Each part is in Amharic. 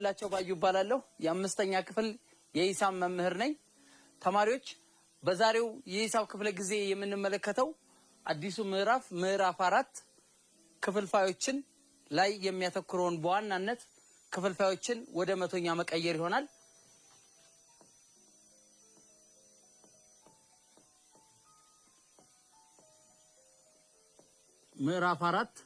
ላቸው ባዩ ይባላለሁ የአምስተኛ ክፍል የሂሳብ መምህር ነኝ። ተማሪዎች በዛሬው የሂሳብ ክፍለ ጊዜ የምንመለከተው አዲሱ ምዕራፍ 4 ክፍልፋዮችን ላይ የሚያተኩረውን በዋናነት ክፍልፋዮችን ወደ መቶኛ መቀየር ይሆናል። ምዕራፍ 4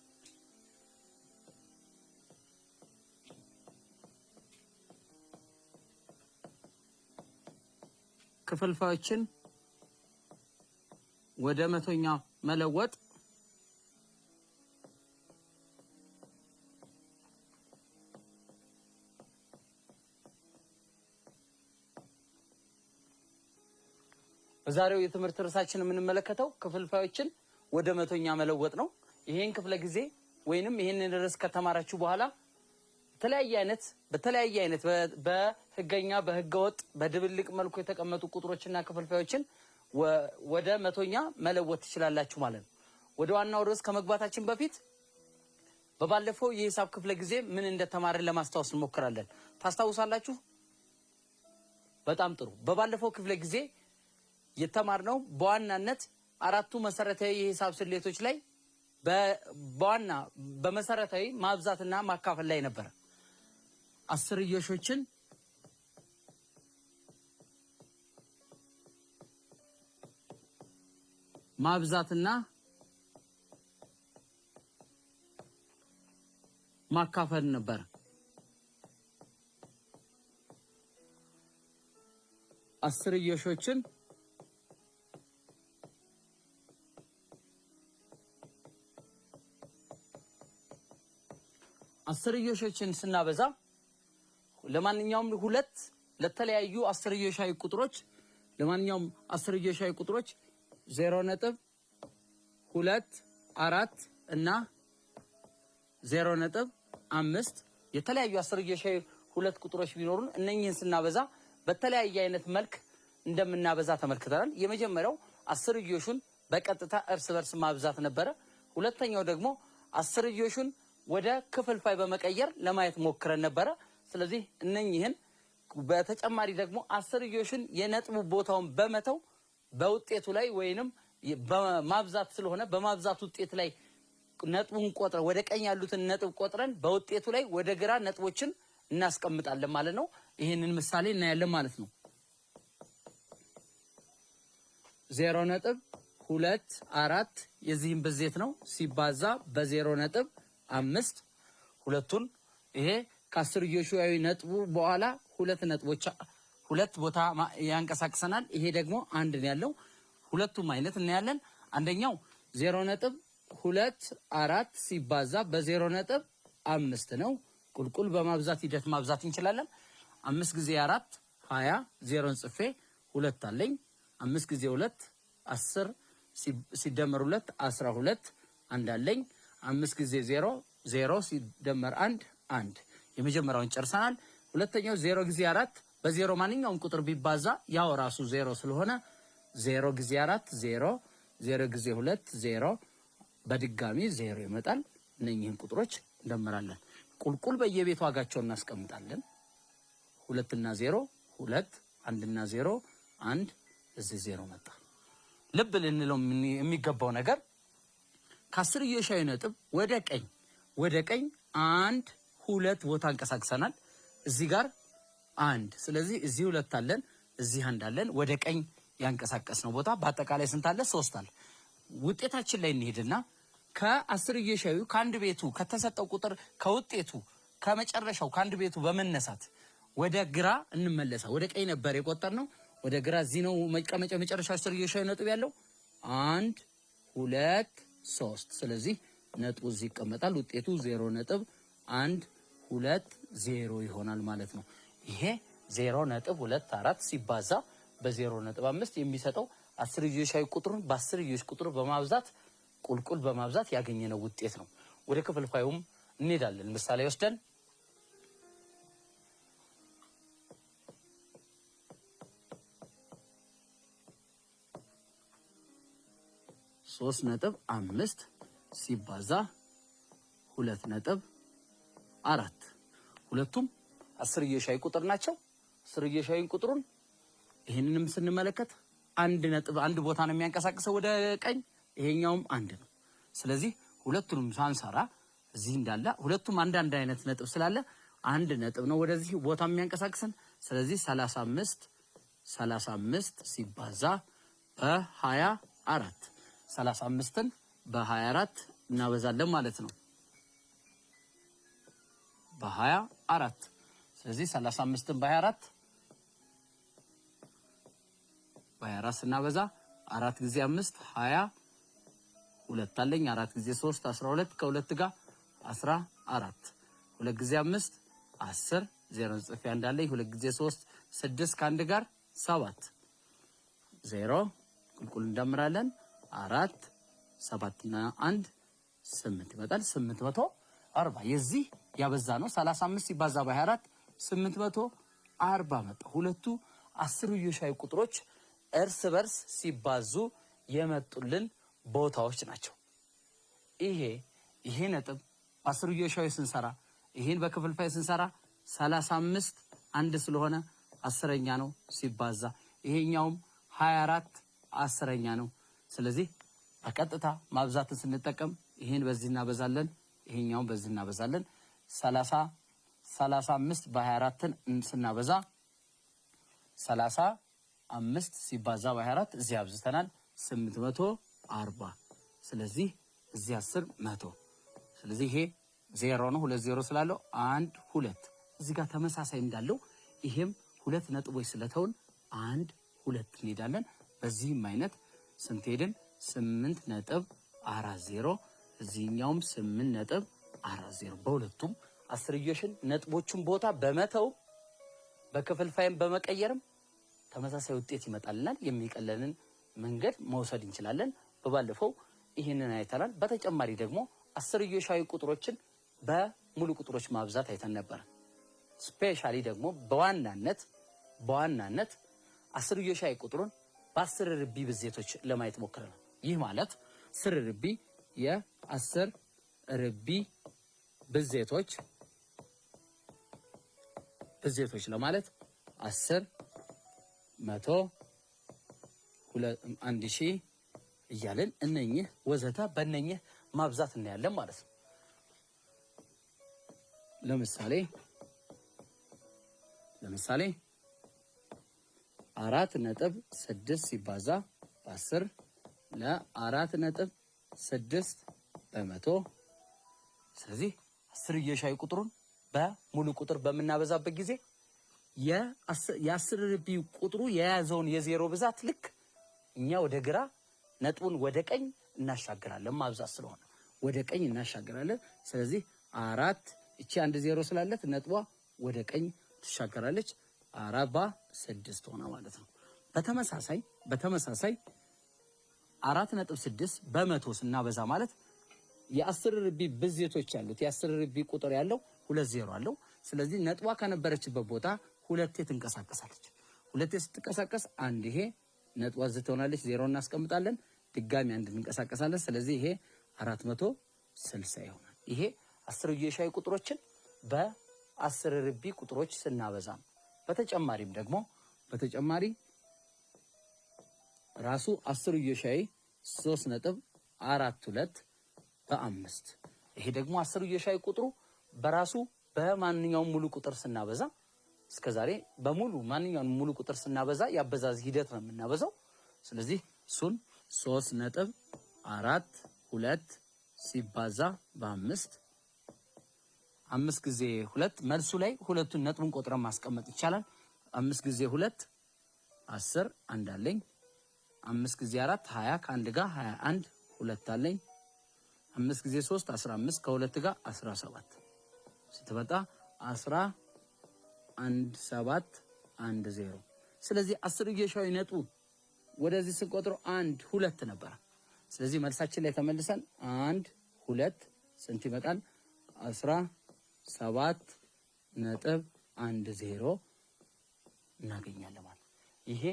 ክፍልፋዮችን ወደ መቶኛ መለወጥ በዛሬው የትምህርት ርዕሳችን የምንመለከተው ክፍልፋዮችን ወደ መቶኛ መለወጥ ነው። ይሄን ክፍለ ጊዜ ወይንም ይሄንን ርዕስ ከተማራችሁ በኋላ በተለያየ አይነት በህገኛ በህገወጥ በድብልቅ መልኩ የተቀመጡ ቁጥሮችና ክፍልፋዮችን ወደ መቶኛ መለወጥ ትችላላችሁ ማለት ነው። ወደ ዋናው ርዕስ ከመግባታችን በፊት በባለፈው የሂሳብ ክፍለ ጊዜ ምን እንደተማርን ለማስታወስ እንሞክራለን። ታስታውሳላችሁ? በጣም ጥሩ። በባለፈው ክፍለ ጊዜ የተማርነው በዋናነት አራቱ መሰረታዊ የሂሳብ ስሌቶች ላይ በመሰረታዊ ማብዛትና ማካፈል ላይ ነበር። አስርዮሾችን ማብዛትና ማካፈል ነበር። አስርዮሾችን አስርዮሾችን ስናበዛ ለማንኛውም ሁለት ለተለያዩ አስርዮሻዊ ቁጥሮች ለማንኛውም አስርዮሻዊ ቁጥሮች 0.24 እና 0.5 የተለያዩ አስርዮሻዊ ሁለት ቁጥሮች ቢኖሩን እነኚህን ስናበዛ በተለያየ አይነት መልክ እንደምናበዛ ተመልክተናል። የመጀመሪያው አስርዮሹን በቀጥታ እርስ በርስ ማብዛት ነበረ። ሁለተኛው ደግሞ አስርዮሹን ወደ ክፍልፋይ በመቀየር ለማየት ሞክረን ነበረ። ስለዚህ እነኚህን በተጨማሪ ደግሞ አስርዮሽን የነጥቡ ቦታውን በመተው በውጤቱ ላይ ወይንም በማብዛት ስለሆነ በማብዛት ውጤት ላይ ነጥቡን ቆጥረን ወደ ቀኝ ያሉትን ነጥብ ቆጥረን በውጤቱ ላይ ወደ ግራ ነጥቦችን እናስቀምጣለን ማለት ነው። ይሄንን ምሳሌ እናያለን ማለት ነው። 0.24 የዚህም ብዜት ነው ሲባዛ በ0.5 ሁለቱን ይሄ ከአስርዮሻዊ ነጥቡ በኋላ ሁለት ቦታ ያንቀሳቅሰናል። ይሄ ደግሞ አንድ ነው ያለው። ሁለቱም አይነት እናያለን። አንደኛው 0.24 ሲባዛ በ0.5 ነው። ቁልቁል በማብዛት ሂደት ማብዛት እንችላለን። 5 ጊዜ 4 20 0ን ጽፌ 2 አለኝ። 5 ጊዜ 2 10 ሲደመር 2 12 አንድ አለኝ። 5 ጊዜ 0 0 ሲደመር 1 1 የመጀመሪያውን ጨርሰናል። ሁለተኛው 0 ጊዜ 4 በ0 ማንኛውም ቁጥር ቢባዛ ያው ራሱ 0 ስለሆነ 0 ጊዜ 4 0 0 ጊዜ 2 0 በድጋሚ 0 ይመጣል። እነኚህን ቁጥሮች እንደምራለን። ቁልቁል በየቤቱ ዋጋቸውን እናስቀምጣለን። 2 እና 0 2 1 እና 0 1 እዚህ 0 መጣ። ልብ ልንለው የሚገባው ነገር ከአስርዮሻዊ ነጥብ ወደ ቀኝ 1 2 ቦታ እንቀሳቅሰናል። እዚህ ጋር 1 ስለዚህ እዚህ 2 አለን፣ እዚህ 1 አለን። ወደ ቀኝ ያንቀሳቀስነው ቦታ በአጠቃላይ ስንት አለ? 3 አለ። ውጤታችን ላይ እንሄድና ከአስርዮሻዊ ከአንድ ቤቱ ከተሰጠው ቁጥር ከውጤቱ ከመጨረሻው ከአንድ ቤቱ በመነሳት ወደ ግራ እንመለሳ። ወደ ቀኝ ነበር የቆጠርነው፣ ወደ ግራ እዚህ ነው መጨረሻው አስርዮሻዊ ነጥብ ያለው 1 2 3 ስለዚህ ነጥቡ እዚህ ይቀመጣል። ውጤቱ 0.120 ይሆናል ማለት ነው። ይሄ 0.24 ሲባዛ በ0.5 የሚሰጠው አስርዮሻዊ ቁጥሩን በአስርዮሽ ቁጥር በማብዛት ቁልቁል በማብዛት ያገኘነው ውጤት ነው። ወደ ክፍልፋዩም እንሄዳለን። ምሳሌ ወስደን 3.5 ሲባዛ 2.4 ሁለቱም አስርዮሻዊ ቁጥር ናቸው። አስርዮሻዊ ቁጥሩን ይሄንንም ስንመለከት አንድ ነጥብ አንድ ቦታ ነው የሚያንቀሳቅሰው ወደ ቀኝ፣ ይሄኛውም አንድ ነው። ስለዚህ ሁለቱንም ሳንሰራ እዚህ እንዳለ ሁለቱም አንድ አይነት ነጥብ ስላለ አንድ ነጥብ ነው ወደዚህ ቦታ የሚያንቀሳቅሰን። ስለዚህ 35 ሲባዛ በ24 35ን በ24 እናበዛለን ማለት ነው። በ24 ስለዚህ 35ን በ24 ስናበዛ 4 ጊዜ 5 20 ሁለት አለኝ 4 ጊዜ 3 12 ከሁለት ጋር 14 2 ጊዜ 5 10 0 ጽፌ እንዳለኝ 2 ጊዜ 3 6 ከአንድ ጋር 7 0 ቁልቁል እንደምራለን 4 7 እና 1 8 ይመጣል 840 የዚህ ያበዛ ነው 35 ሲባዛ በ24 840 መጣ። ሁለቱ አስርዮሻዊ ቁጥሮች እርስ በርስ ሲባዙ የመጡልን ቦታዎች ናቸው። ይሄ ነጥብ አስርዮሻዊ ስንሰራ ይሄን በክፍልፋይ ስንሰራ 35 አንድ ስለሆነ አስረኛ ነው ሲባዛ ይሄኛውም 24 አስረኛ ነው። ስለዚህ በቀጥታ ማብዛትን ስንጠቀም ይሄን በዚህ እናበዛለን፣ ይሄኛውን በዚህ እናበዛለን። 35 በ24ን ስናበዛ 35 ሲባዛ በ24 እዚህ አብዝተናል 840። ስለዚህ እዚህ 10 100። ስለዚህ ይሄ 0 ነው 2 0 ስላለው 1 2 እዚህ ጋር ተመሳሳይ እንዳለው ይሄም ሁለት ነጥቦች ስለተውን 1 2 እንሄዳለን። በዚህም አይነት ስንት ሄድን 8.40 እዚህኛውም 8.40 በሁለቱም አስርዮሽን ነጥቦቹን ቦታ በመተው በክፍልፋይም በመቀየርም ተመሳሳይ ውጤት ይመጣልናል። የሚቀለንን መንገድ መውሰድ እንችላለን። በባለፈው ይሄንን አይተናል። በተጨማሪ ደግሞ አስርዮሻዊ ቁጥሮችን በሙሉ ቁጥሮች ማብዛት አይተን ነበር። ስፔሻሊ ደግሞ በዋናነት አስርዮሻዊ ቁጥሩን በ10 ርቢ ብዜቶች ለማየት ሞክረናል። ይህ ማለት 10 ርቢ የ10 ርቢ ብዜቶች ለማለት 10 100 1000 እያልን እነኚህ ወዘተ በእነኚህ ማብዛት እናያለን ማለት ነው። ለምሳሌ 4.6 ሲባዛ በ10 ለ4.6 በመቶ። ስለዚህ አስርዮሻዊ ቁጥሩን በሙሉ ቁጥር በምናበዛበት ጊዜ የአስር ርቢ ቁጥሩ የያዘውን የዜሮ ብዛት ልክ እኛ ወደ ግራ ነጥቡን ወደ ቀኝ እናሻግራለን። ማብዛት ስለሆነ ወደ ቀኝ እናሻግራለን። ስለዚህ 4 እቺ 1 0 ስላለት ነጥቧ ወደ ቀኝ ትሻገራለች። 46 ሆነ ማለት ነው። በተመሳሳይ 4.6 በመቶ ስናበዛ ማለት የአስር ርቢ ብዜቶች ያሉት የአስር ርቢ ቁጥር ያለው 2 0 አለው። ስለዚህ ነጥቧ ከነበረችበት ቦታ ሁለቴ ትንቀሳቀሳለች። ሁለቴ ስትንቀሳቀስ አንድ ይሄ ነጥቧ ዝት ሆናለች፣ 0 እናስቀምጣለን። ድጋሚ አንድ እንቀሳቀሳለን። ስለዚህ ይሄ 460 ይሆናል። ይሄ አስርዮሻዊ ቁጥሮችን በ10 ርቢ ቁጥሮች ስናበዛ ነው። በተጨማሪ ራሱ አስርዮሻዊ 3.42 በ5 ይሄ ደግሞ አስርዮሻዊ ቁጥሩ በራሱ በማንኛውም ሙሉ ቁጥር ስናበዛ እስከዛሬ ማንኛውም ሙሉ ቁጥር ስናበዛ ያበዛዝ ሂደት ነው የምናበዛው። ስለዚህ እሱን 3.42 ሲባዛ በ5 5 ጊዜ 2 መልሱ ላይ ሁለቱን ነጥቡን ቆጥረን ማስቀመጥ ይቻላል። 5 ጊዜ 2 10 አንድ አለኝ። 5 ጊዜ 4 20 ከአንድ ጋር 21 ሁለት አለኝ። 5 ጊዜ 3 15 ከሁለት ጋር 17 ስትመጣ 1710። ስለዚህ አስርዮሻዊ ነጥቡ ወደዚህ ስንቆጥረው 1 2 ነበር። ስለዚህ መልሳችን ላይ ተመልሰን 1 2 ስንት ይመጣል? 17.10 እናገኛለን ማለት። ይሄ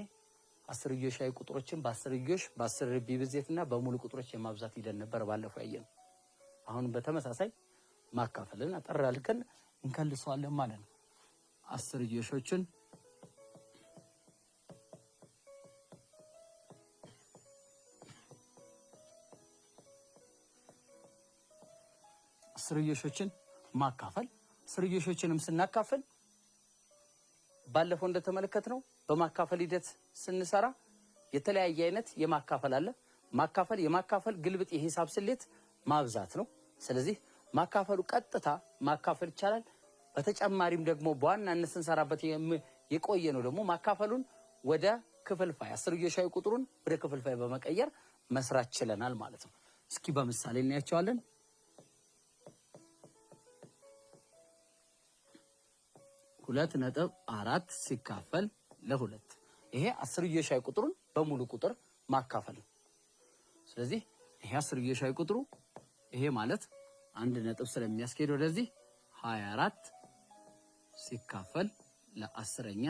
አስርዮሻዊ ቁጥሮችን በ10 ርቢ ብዜትና በሙሉ ቁጥሮች የማብዛት ሂደት ነበር ባለፈው ያየነው። አሁን በተመሳሳይ ማካፈልን አጠር አድርገን እንከልሰዋለን ማለት ነው። አስርዮሾችን ማካፈል አስርዮሾችንም ስናካፈል ባለፈው እንደተመለከትነው በማካፈል ሂደት ስንሰራ የተለያየ አይነት የማካፈል አለ። የማካፈል ግልብጥ የሂሳብ ስሌት ማብዛት ነው። ስለዚህ ማካፈሉ ቀጥታ ማካፈል ይቻላል። በተጨማሪም ደግሞ በዋናነት ስንሰራበት የቆየ ነው ደግሞ ማካፈሉን ወደ ክፍልፋይ አስርዮሻዊ ቁጥሩን ወደ ክፍልፋይ በመቀየር መስራት ችለናል ማለት ነው። እስኪ በምሳሌ እናያቸዋለን። 2.4 ሲካፈል ለ2 ይሄ አስርዮሻዊ ቁጥሩን በሙሉ ቁጥር ማካፈል ነው። ስለዚህ ይሄ አስርዮሻዊ ቁጥሩ ይሄ ማለት 1 ነጥብ ስለሚያስኬድ ወደዚህ 24 ሲካፈል ለ10ኛ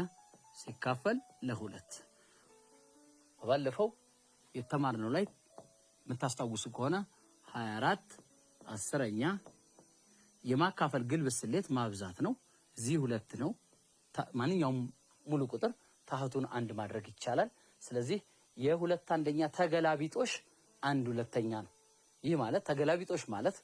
ሲካፈል ለ2 ባለፈው የተማርነው ላይ የምታስታውሱ ከሆነ 24 10ኛ የማካፈል ግልብጥ ስሌት ማብዛት ነው። እዚህ 2 ነው። ማንኛውም ሙሉ ቁጥር ታህቱን 1 ማድረግ ይቻላል። ስለዚህ የ2 አንደኛ ተገላቢጦሽ 1 ሁለተኛ ነው። ይህ ማለት ተገላቢጦሽ ማለት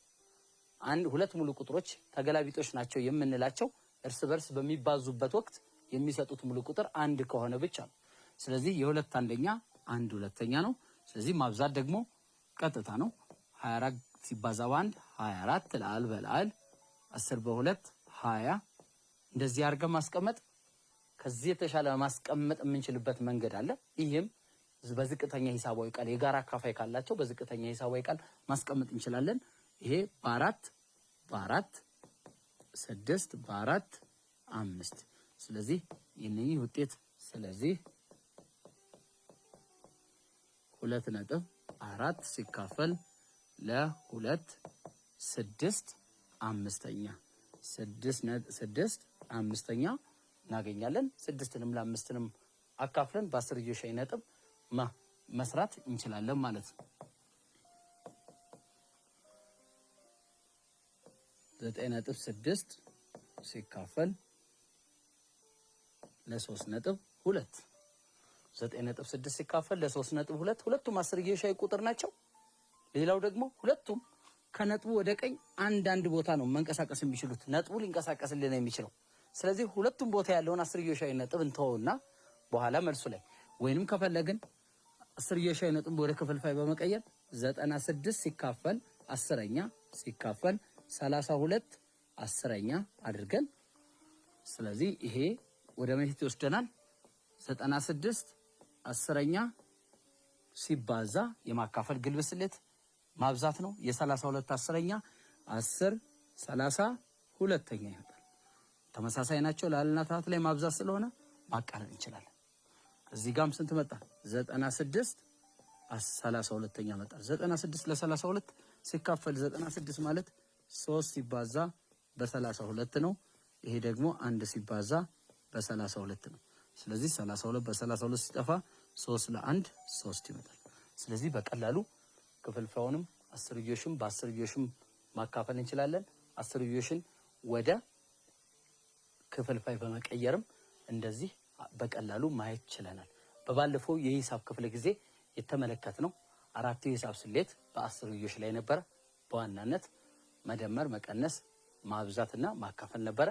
ሁለት ሙሉ ቁጥሮች ተገላቢጦሽ ናቸው የምንላቸው እርስ በርስ በሚባዙበት ወቅት የሚሰጡት ሙሉ ቁጥር 1 ከሆነ ብቻ ነው። ስለዚህ የ2 አንደኛ 1 ሁለተኛ ነው። ስለዚህ ማብዛት ደግሞ ቀጥታ ነው። 24 ሲባዛ በ1 24 ለአል በለአል 10 በ2 20 እንደዚህ አድርገን ማስቀመጥ ከዚህ የተሻለ ማስቀመጥ የምንችልበት መንገድ አለ። ይህም በዝቅተኛ ሂሳባዊ ቃል የጋራ አካፋይ ካላቸው በዝቅተኛ ሂሳባዊ ቃል ማስቀመጥ እንችላለን። ይሄ በ4 6 በ4 5 ስለዚህ የነኚህ ውጤት ስለዚህ 2.4 ሲካፈል ለ2 6 5ኛ 6 5ኛ እናገኛለን። 6ንም ለ5ንም አካፍለን በአስርዮሻዊ ነጥብ መስራት እንችላለን ማለት ነው። 9.6 ሲካፈል ለ3.2 9.6 ሲካፈል ለ3.2 ሁለቱም አስርዮሻዊ ቁጥር ናቸው። ሌላው ደግሞ ሁለቱም ከነጥቡ ወደ ቀኝ አንድ ቦታ ነው መንቀሳቀስ የሚችሉት። ነጥቡ ሊንቀሳቀስልን የሚችለው ስለዚህ ሁለቱም ቦታ ያለውን አስርዮሻዊ ነጥብ እንተውና በኋላ መልሱ ላይ ወይንም ከፈለግን አስርዮሻዊ ነጥብ ወደ ክፍልፋይ በመቀየር 96 ሲካፈል 10ኛ ሲካፈል 32 10ኛ አድርገን ስለዚህ ይሄ ወደ መሄድ ይወስደናል። 96 10ኛ ሲባዛ የማካፈል ግልብጥ ስሌት ማብዛት ነው። የ32 10ኛ 10 32ኛ ይመጣል። ተመሳሳይ ናቸው። ላልና ታህት ላይ ማብዛት ስለሆነ ማቃለል እንችላለን። እዚህ ጋርም ስንት መጣ? 96 32ኛ መጣ። 96 ለ32 ሲካፈል 96 ማለት 3 ሲባዛ በ32 ነው። ይሄ ደግሞ 1 ሲባዛ በ32 ነው። ስለዚህ 32 በ32 ሲጠፋ 3 ለ1 3 ይመጣል። ስለዚህ በቀላሉ ክፍልፋዩንም አስርዮሽም በአስርዮሽም ማካፈል እንችላለን። አስርዮሽን ወደ ክፍልፋይ በመቀየርም እንደዚህ በቀላሉ ማየት ችለናል። በባለፈው የሂሳብ ክፍለ ጊዜ የተመለከትነው 4 የሂሳብ ስሌት በአስርዮሽ ላይ ነበረ። በዋናነት መደመር፣ መቀነስ፣ ማብዛትና ማካፈል ነበረ።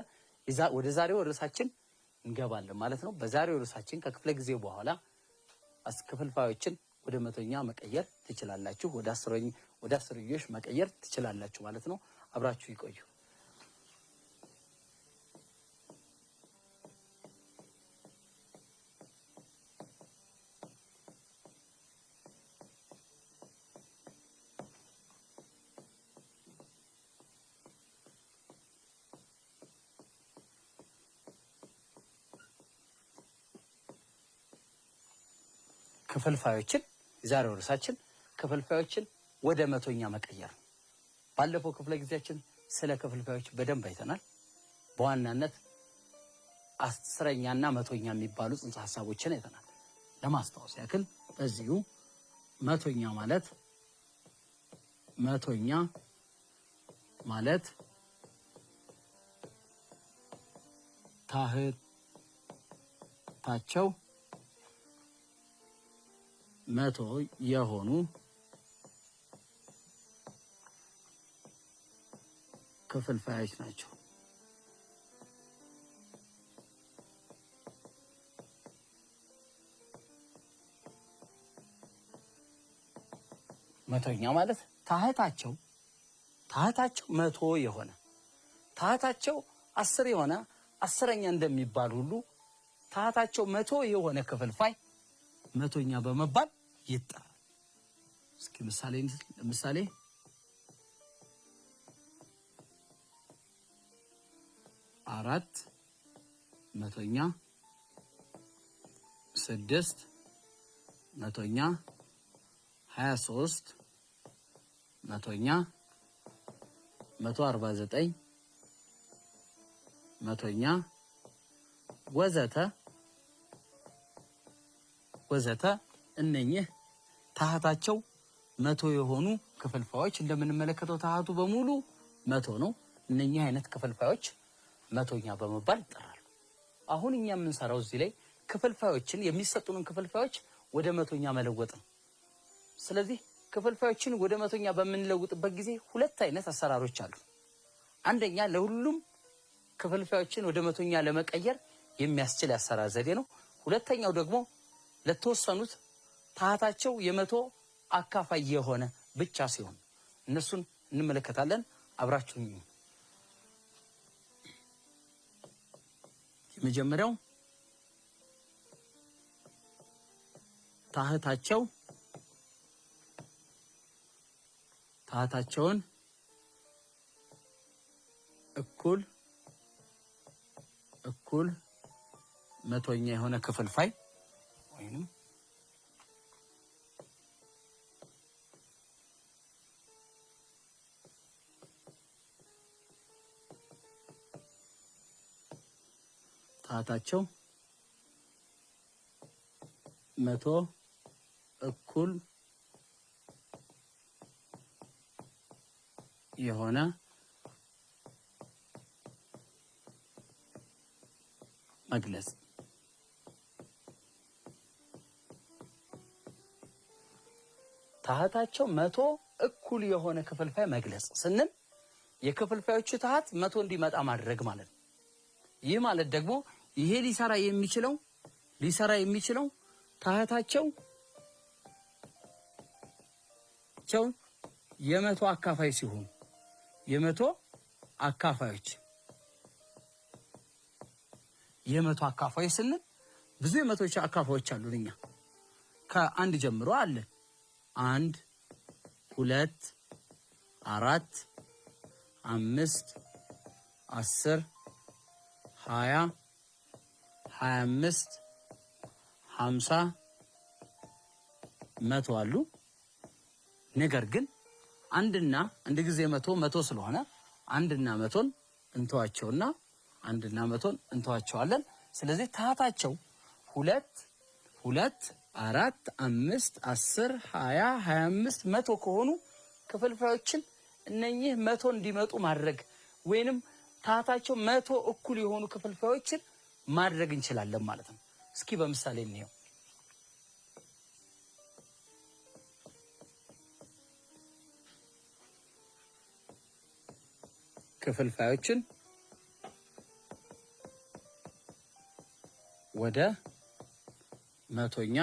ወደ ዛሬው ርዕሳችን እንገባለን ማለት ነው። በዛሬው ርዕሳችን ከክፍለ ጊዜ በኋላ ክፍልፋዮችን ወደ መቶኛ መቀየር ትችላላችሁ፣ ወደ አስርዮሽ መቀየር ትችላላችሁ ማለት ነው። አብራችሁ ይቆዩ። ክፍልፋዮችን የዛሬው ርዕሳችን ክፍልፋዮችን ወደ መቶኛ መቀየር። ባለፈው ክፍለ ጊዜያችን ስለ ክፍልፋዮች በደንብ አይተናል። በዋናነት 10ኛና መቶኛ የሚባሉ ጽንሰ ሐሳቦችን አይተናል። ለማስታወስ ያክል በዚሁ መቶኛ ማለት ታህታቸው 100 የሆኑ ክፍልፋዮች ናቸው። መቶኛ ማለት ታህታቸው 100 የሆነ ታህታቸው 10 የሆነ አስረኛ እንደሚባል ሁሉ ታህታቸው 100 የሆነ ክፍልፋይ መቶኛ በመባል ይጠራል። እስኪ ምሳሌ 4 መቶኛ 6 መቶኛ 23 መቶኛ 149 መቶኛ ወዘተ እነኚህ ታህታቸው 100 የሆኑ ክፍልፋዮች እንደምንመለከተው ታህቱ በሙሉ 100 ነው። እነኚህ አይነት ክፍልፋዮች መቶኛ በመባል ይጠራሉ። አሁን እኛ የምንሰራው እዚህ ላይ ክፍልፋዮችን የሚሰጡንን ክፍልፋዮች ወደ መቶኛ መለወጥ ነው። ስለዚህ ክፍልፋዮችን ወደ መቶኛ በምንለውጥበት ጊዜ ሁለት አይነት አሰራሮች አሉ። አንደኛ ለሁሉም ክፍልፋዮችን ወደ መቶኛ ለመቀየር የሚያስችል አሰራር ዘዴ ነው። ሁለተኛው ደግሞ ለተወሰኑት ታህታቸው የ100 አካፋይ የሆነ ብቻ ሲሆን እነሱን እንመለከታለን። አብራችሁኝ። የመጀመሪያው ታህታቸውን እኩል መቶኛ የሆነ ክፍልፋይ ወይንም ታህታቸው 100 እኩል የሆነ መግለጽ። ታህታቸው 100 እኩል የሆነ ክፍልፋይ መግለጽ ስንል የክፍልፋዮቹ ታህት 100 እንዲመጣ ማድረግ ማለት ነው። ይህ ማለት ደግሞ ይሄ ሊሰራ የሚችለው ታህታቸው የ100 አካፋይ ሲሆኑ የ100 አካፋይ ስንል ብዙ የ100 አካፋዮች አሉን። እኛ ከአንድ ጀምሮ አለ 1 2 4 5 10 20 25 50 100 አሉ። ነገር ግን አንድና አንድ ጊዜ 100 ስለሆነ አንድና 100ን እንተዋቸዋለን። ስለዚህ ታህታቸው 2 4 5 10 20 25 100 ከሆኑ ክፍልፋዮችን እነኚህ 100 እንዲመጡ ማድረግ ወይንም ታህታቸው 100 እኩል የሆኑ ክፍልፋዮችን ማድረግ እንችላለን ማለት ነው። እስኪ በምሳሌ እንየው። ክፍልፋዮችን ወደ መቶኛ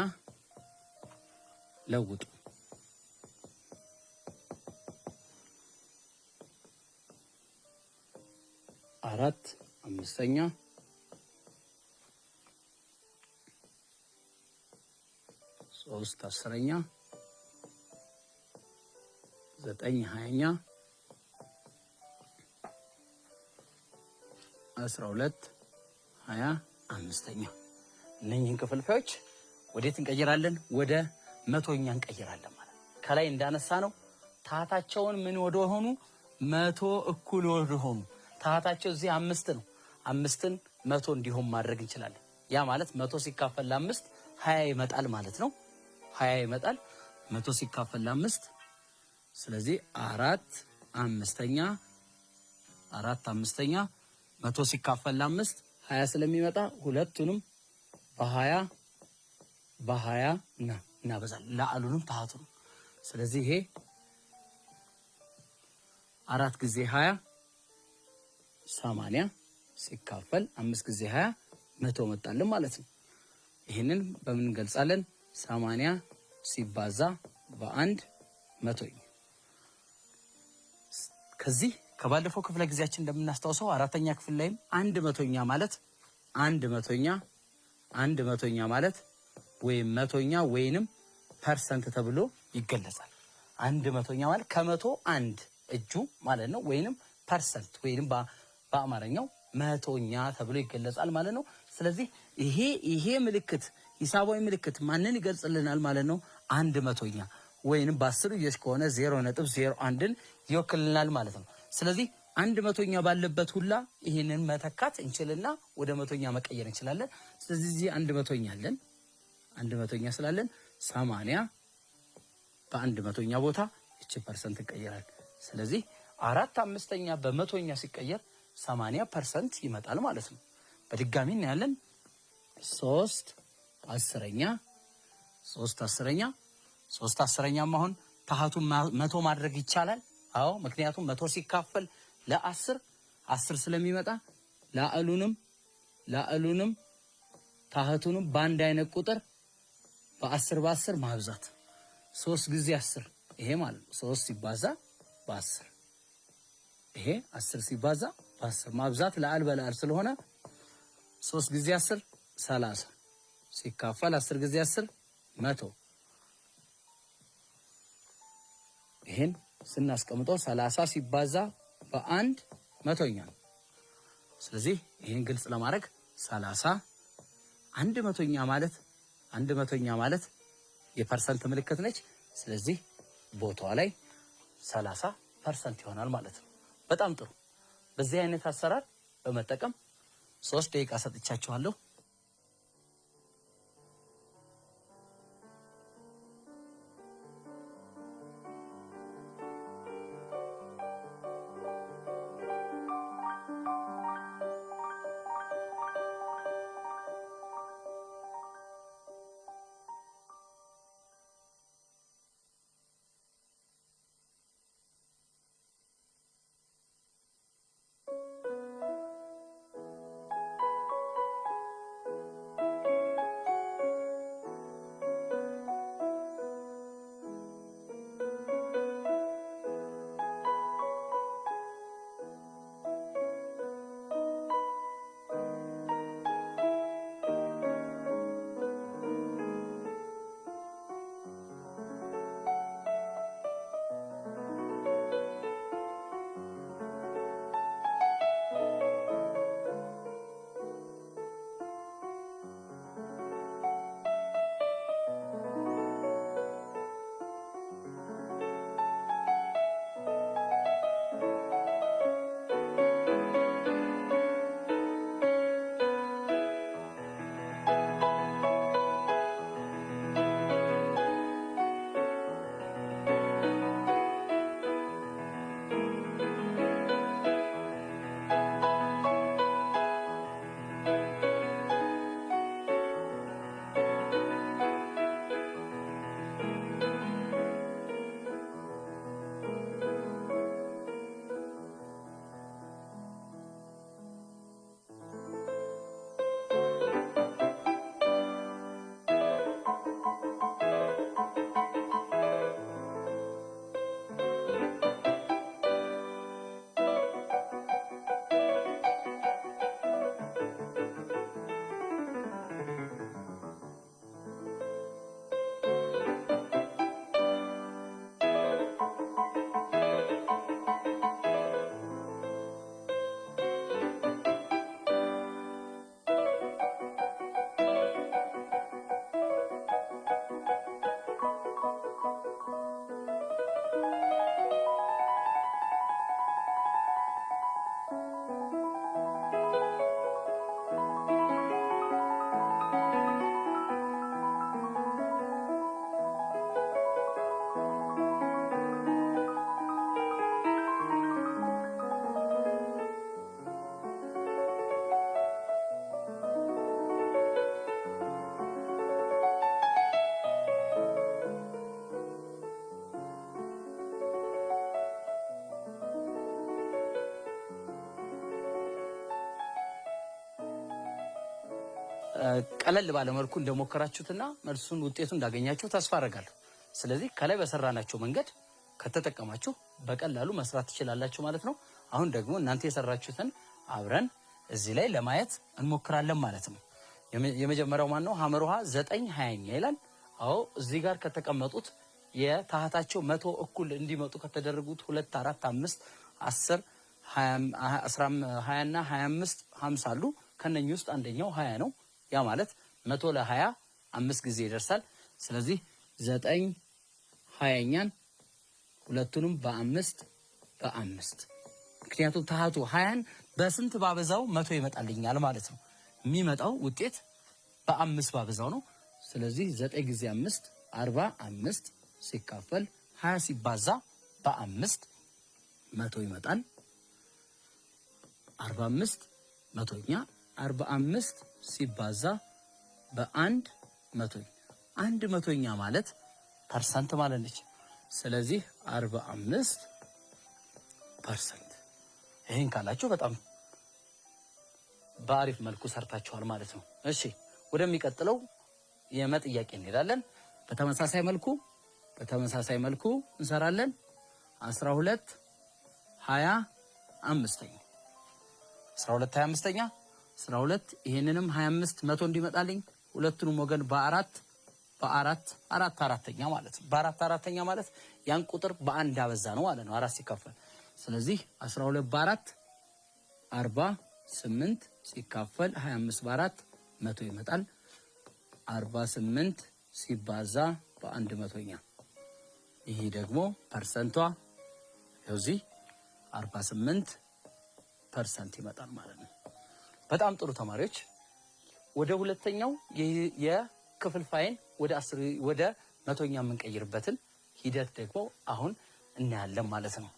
ለውጡ። 4 5ኛ 3 10ኛ 9 20ኛ 12 25ኛ እነኚህን ክፍልፋዮች ወዴት እንቀይራለን? ወደ መቶኛ እንቀይራለን ማለት ነው። ከላይ እንዳነሳ ነው ታህታቸውን ምን ወደ ሆኑ 100 እኩል ወደ ሆኑ ታህታቸው እዚህ 5 ነው። 5ን 100 እንዲሆን ማድረግ እንችላለን። ያ ማለት 100 ሲካፈል ለ5 20 ይመጣል ማለት ነው። 20 ይመጣል 100 ሲካፈል ለ5። ስለዚህ 4 5ኛ 100 ሲካፈል ለ5 20 ስለሚመጣ ሁለቱንም በ20 እናበዛለን ላዕሉንም ታህቱንም። ስለዚህ ይሄ 4 ጊዜ 20 80 ሲካፈል 5 ጊዜ 20 100 መጣልን ማለት ነው። ይሄንን በምን እንገልጻለን? 80 ሲባዛ በ1 100ኛ። ከዚህ ከባለፈው ክፍለ ጊዜያችን እንደምናስታውሰው አራተኛ ክፍል ላይም 100ኛ ማለት 100ኛ ማለት ወይም መቶኛ ወይንም ፐርሰንት ተብሎ ይገለጻል። 100ኛ ማለት ከመቶ አንድ እጁ ማለት ነው። ወይንም ፐርሰንት ወይንም በአማርኛው መቶኛ ተብሎ ይገለጻል ማለት ነው። ስለዚህ ይሄ ምልክት ሂሳባዊ ምልክት ማንን ይገልጽልናል ማለት ነው? 100ኛ ወይንም በ10 ከሆነ 0.01ን ይወክልናል ማለት ነው። ስለዚህ 100ኛ ባለበት ሁላ ይሄንን መተካት እንችልና ወደ መቶኛ መቀየር እንችላለን። ስለዚህ እዚህ 100ኛ አለን። 100ኛ ስላለን 80 በ100ኛ ቦታ እቺ ፐርሰንት እንቀየራለን። ስለዚህ 4/5ኛ በመቶኛ ሲቀየር 80% ይመጣል ማለት ነው። በድጋሚ እናያለን። 3/10ኛ አሁን ታህቱን 100 ማድረግ ይቻላል። አዎ ምክንያቱም 100 ሲካፈል ለ10 10 ስለሚመጣ ላዕሉንም ታህቱንም በአንድ አይነት ቁጥር በ10 ማብዛት 3 ጊዜ 10 ይሄ ማለት 3 ሲባዛ በ10 ይሄ 10 ሲባዛ በ10 ማብዛት ለአል በላል ስለሆነ 3 ጊዜ 10 30 ሲካፈል 10 ጊዜ 10 100 ይሄን ስናስቀምጠው 30 ሲባዛ በ1 100ኛ ነው። ስለዚህ ይሄን ግልጽ ለማድረግ 30 100ኛ ማለት የፐርሰንት ምልክት ነች። ስለዚህ ቦታዋ ላይ 30% ይሆናል ማለት ነው። በጣም ጥሩ። በዚህ አይነት አሰራር በመጠቀም 3 ደቂቃ ሰጥቻችኋለሁ። ቀለል ባለ መልኩ እንደሞከራችሁትና መልሱን ውጤቱን እንዳገኛችሁ ተስፋ አደርጋለሁ። ስለዚህ ከላይ በሰራናቸው መንገድ ከተጠቀማችሁ በቀላሉ መስራት ትችላላችሁ ማለት ነው። አሁን ደግሞ እናንተ የሰራችሁትን አብረን እዚህ ላይ ለማየት እንሞክራለን ማለት ነው። የመጀመሪያው ማን ነው? ሐመር ውሃ 9/20 ይላል። አዎ እዚህ ጋር ከተቀመጡት የታህታቸው 100 እኩል እንዲመጡ ከተደረጉት 2 4 5 10 20 እና 25 50 አሉ። ከነኚህ ውስጥ አንደኛው 20 ነው። ያ ማለት 100 ለ20 5 ጊዜ ይደርሳል። ስለዚህ 9/20ኛን ሁለቱንም በ5 ምክንያቱም ታህቱ 20ን በስንት ባበዛው 100 ይመጣልኛል ማለት ነው። የሚመጣው ውጤት በ5 ባበዛው ነው። ስለዚህ 9 ጊዜ 5 45 ሲካፈል 20 ሲባዛ በ5 100 ይመጣል። 45 100ኛ 45 ሲባዛ በ1 100ኛ 1 100ኛ ማለት ፐርሰንት ማለት ነች። ስለዚህ 45%። ይሄን ካላችሁ በጣም በአሪፍ መልኩ ሰርታችኋል ማለት ነው። እሺ ወደሚቀጥለው የመጥያቄ እንሄዳለን። በተመሳሳይ መልኩ እንሰራለን። 12 25ኛ 12 ይሄንንም 25 100 እንዲመጣልኝ ሁለቱንም ወገን በ4 ማለት ነው። በ4 ማለት ያን ቁጥር በአንድ አበዛ ነው ማለት ነው። 4 ሲካፈል ስለዚህ 12 በ4 48 ሲካፈል 25 በ4 100 ይመጣል። 48 ሲባዛ በ1 100ኛ ይሄ ደግሞ ፐርሰንቷ እዚህ 48% ይመጣል ማለት ነው። በጣም ጥሩ ተማሪዎች፣ ወደ ሁለተኛው የክፍልፋይን ወደ 100ኛ የምንቀይርበትን ሂደት ደግሞ አሁን እናያለን ማለት ነው።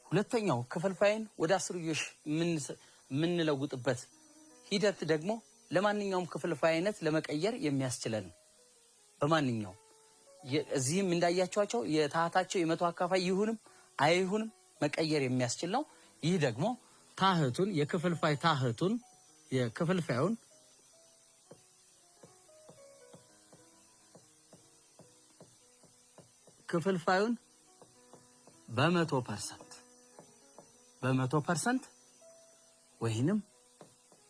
ሁለተኛው ክፍልፋይን ወደ አስርዮሽ የምንለውጥበት ሂደት ደግሞ ለማንኛውም ክፍልፋይ አይነት ለመቀየር የሚያስችለን በማንኛውም እዚህም እንዳያችኋቸው የታህታቸው የመቶ አካፋይ ይሁንም አይሁንም መቀየር የሚያስችል ነው። ይህ ደግሞ ታህቱን የክፍልፋዩን በ100% ወይንም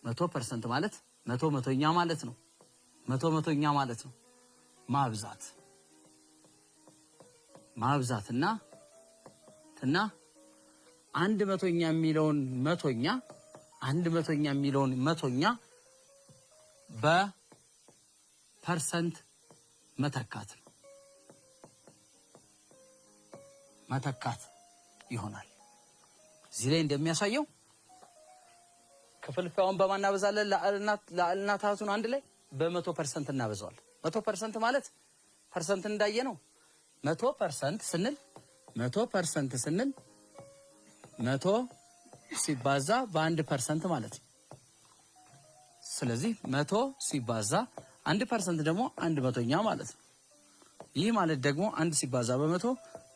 100% ማለት 100ኛ ማለት ነው። 100ኛ ማለት ነው። ማብዛትና 100ኛ የሚለውን መቶኛ በፐርሰንት መተካት ይሆናል። እዚህ ላይ እንደሚያሳየው ክፍልፋዩን በማናበዛለን ለአልና ታህቱን አንድ ላይ በ100% እናበዛዋለን። 100% ማለት ፐርሰንት እንዳየ ነው። 100% ስንል 100 ሲባዛ በ1% ማለት ነው። ስለዚህ 100 ሲባዛ 1% ደግሞ 100ኛ ማለት ነው። ይህ ማለት ደግሞ 1 ሲባዛ በ100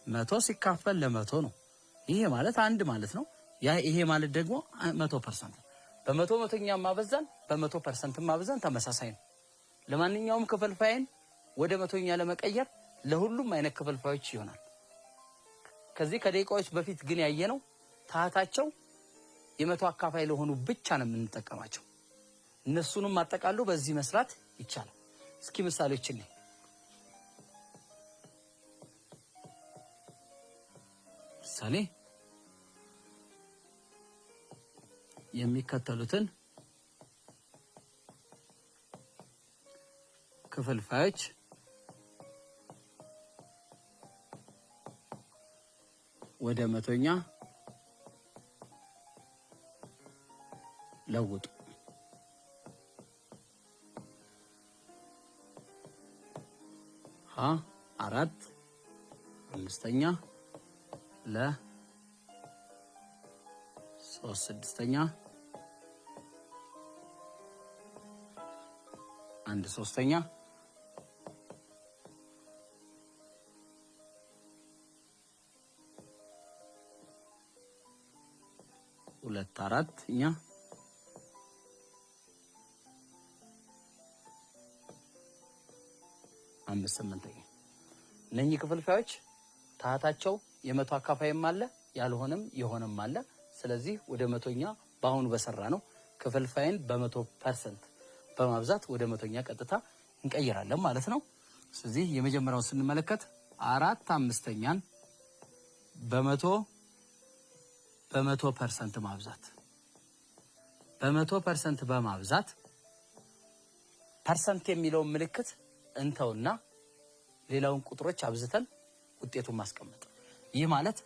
100 ሲካፈል ለ100 ነው። ይሄ ማለት 1 ማለት ነው። ይሄ ማለት ደግሞ 100% በ100ኛ ማበዛን በ100% ማበዛን ተመሳሳይ ነው። ለማንኛውም ክፍልፋይን ወደ 100ኛ ለመቀየር ለሁሉም አይነት ክፍልፋዮች ይሆናል። ከዚህ ከደቂቃዎች በፊት ግን ያየነው ታህታቸው የመቶ አካፋይ ለሆኑ ብቻ ነው የምንጠቀማቸው። እነሱንም ማጠቃሉ በዚህ መስራት ይቻላል። እስኪ ምሳሌዎችን ነኝ። ምሳሌ የሚከተሉትን ክፍልፋዮች ወደ 100ኛ ለውጡ። ሀ 4 5ኛ ለ 3 6ኛ 1 3ኛ 2 4ኛ 5/8 እነኚህ ክፍልፋዮች ታህታቸው የመቶ አካፋይም አለ ያልሆነም የሆነም አለ። ስለዚህ ወደ መቶኛ በአሁኑ በሰራ ነው ክፍልፋይን በ100% በማብዛት ወደ መቶኛ ቀጥታ እንቀይራለን ማለት ነው። ስለዚህ የመጀመሪያውን ስንመለከት 4/5ኛን በ100% ማብዛት በ100% በማብዛት ፐርሰንት የሚለውን ምልክት እንተውና ሌላውን ቁጥሮች አብዝተን ውጤቱን ማስቀመጥ። ይህ ማለት